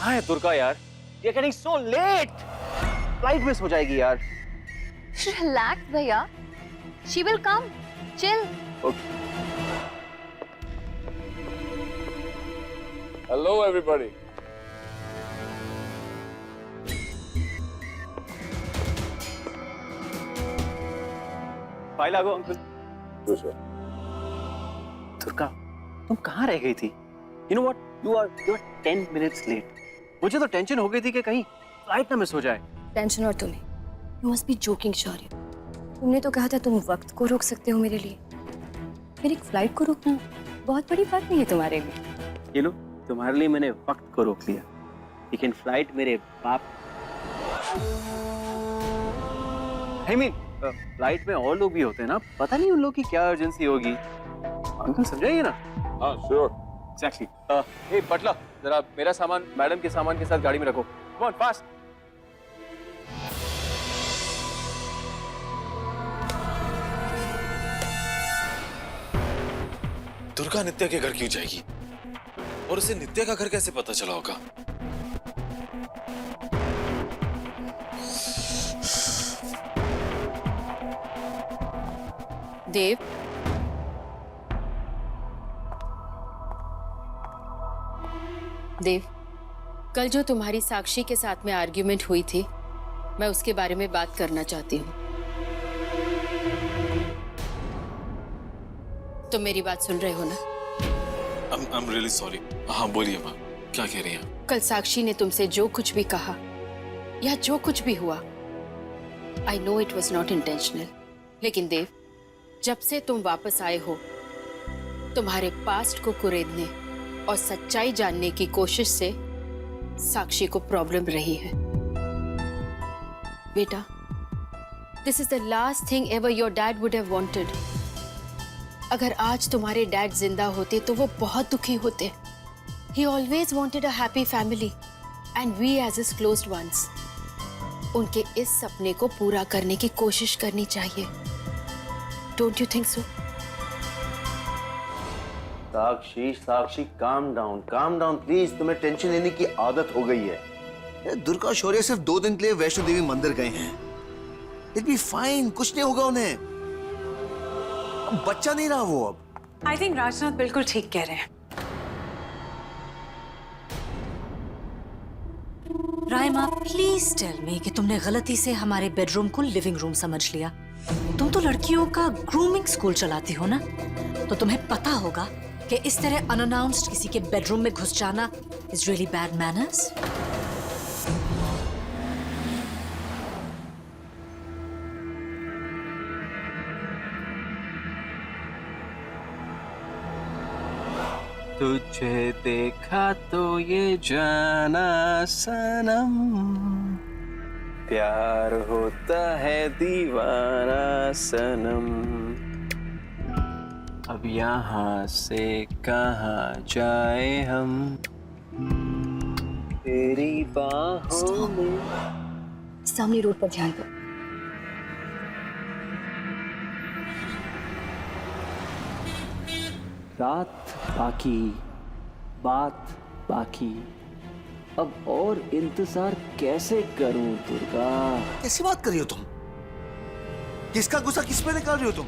कहाँ है दुर्गा यार? You're getting so late. Flight miss हो जाएगी यार। Relax भैया, she will come. Chill. Okay. Hello everybody. फाइल आ गो अंकल। दुर्गा, तुम कहाँ रह गई थी? You know what? You are 10 minutes late. मुझे तो टेंशन हो गई थी कि कहीं फ्लाइट ना मिस हो जाए। टेंशन और तुम्हें? You must be joking, शौर्य। तुमने तो कहा था तुम वक्त को रोक सकते हो मेरे लिए। फिर एक फ्लाइट को रोकना बहुत बड़ी बात नहीं है तुम्हारे लिए। ये लो, तुम्हारे लिए मैंने वक्त को रोक लिया, लेकिन फ्लाइट मेरे बाप। I mean, फ्लाइट में और लोग भी होते हैं ना, पता नहीं उन लोग की क्या अर्जेंसी होगी। अंकल समझाइए ना। हाँ, sure. Exactly. हे बटला, जरा मेरा सामान मैडम के सामान के साथ गाड़ी में रखो। Come on, fast. दुर्गा नित्या के घर क्यों जाएगी? और उसे नित्या का घर कैसे पता चला होगा? देव, देव, कल जो तुम्हारी साक्षी के साथ में आर्ग्यूमेंट हुई थी, मैं उसके बारे में बात करना चाहती हूँ। तुम मेरी बात सुन रहे हो ना? I'm really sorry. हाँ बोलिए माँ, क्या कह रही हैं? कल साक्षी ने तुमसे जो कुछ भी कहा या जो कुछ भी हुआ, I know it was not intentional. लेकिन देव, जब से तुम वापस आए हो, तुम्हारे पास्ट को कुरेदने और सच्चाई जानने की कोशिश से साक्षी को प्रॉब्लम रही है। बेटा, this is the last thing ever your dad would have wanted. अगर आज तुम्हारे डैड जिंदा होते तो वो बहुत दुखी होते। He always wanted a happy family and we as his closed ones. उनके इस सपने को पूरा करने की कोशिश करनी चाहिए। Don't you think so? Sakshi calm down please. तुम्हें टेंशन लेने की आदत हो गई है। दुर्गा शौर्य सिर्फ 2 दिन के लिए वैष्णो देवी मंदिर गए हैं। इट बी फाइन, कुछ नहीं होगा उन्हें। अब बच्चा नहीं रहा वो अब। आई थिंक राजनाथ बिल्कुल ठीक कह रहे हैं। राइमा, प्लीज टेल मी कि तुमने गलती से हमारे बेडरूम को लिविंग रूम समझ लिया। तुम तो लड़कियों का ग्रूमिंग स्कूल चलाती हो ना, तो तुम्हें पता होगा कि इस तरह अनअनाउंस्ड किसी के बेडरूम में घुस जाना इज रियली बैड मैनर्स। तुझे देखा तो ये जाना सनम, प्यार होता है दीवाना सनम। अब यहाँ से कहाँ जाए हम, तेरी बाहों में। सामने रोड पर ध्यान दो। रात बाकी, बात बाकी, अब और इंतजार कैसे करूं दुर्गा? कैसी बात कर रही हो तुम? किसका गुस्सा किस पे निकाल रही हो तुम?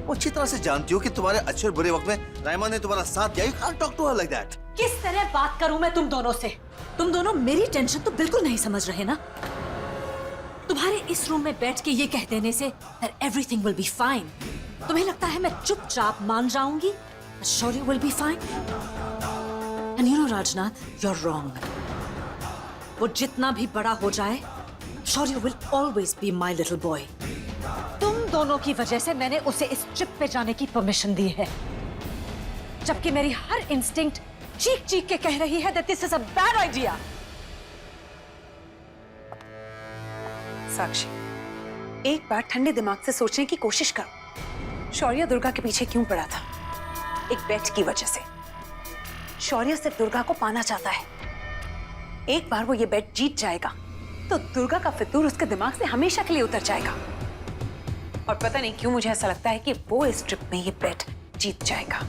वो अच्छी तरह से जानती हो कि तुम्हारे अच्छे और बुरे वक्त में राइमा ने तुम्हारा साथ दिया। You can't talk to her like that. किस तरह बात करूं मैं तुम दोनों से? तुम दोनों मेरी टेंशन तो बिल्कुल नहीं समझ रहे ना। तुम्हारे इस रूम में बैठ के ये कह देने से that everything will be fine, तुम्हें लगता है मैं चुपचाप मान जाऊंगी? Shorty will be fine. And you know Rajnath, you're wrong. वो जितना भी बड़ा हो जाए, Shorty will always be my little boy. तुम दोनों की वजह से मैंने उसे इस ट्रिप पे जाने की परमिशन दी है, जबकि मेरी हर इंस्टिंक्ट चीख चीख के कह रही है that this is a bad idea. साक्षी, एक बार ठंडे दिमाग से सोचने की कोशिश करो। शौर्य दुर्गा के पीछे क्यों पड़ा था? एक बेट की वजह से। शौर्य सिर्फ दुर्गा को पाना चाहता है। एक बार वो ये बेट जीत जाएगा तो दुर्गा का फितूर उसके दिमाग से हमेशा के लिए उतर जाएगा। और पता नहीं क्यों मुझे ऐसा लगता है कि वो इस ट्रिप में ये बेट जीत जाएगा।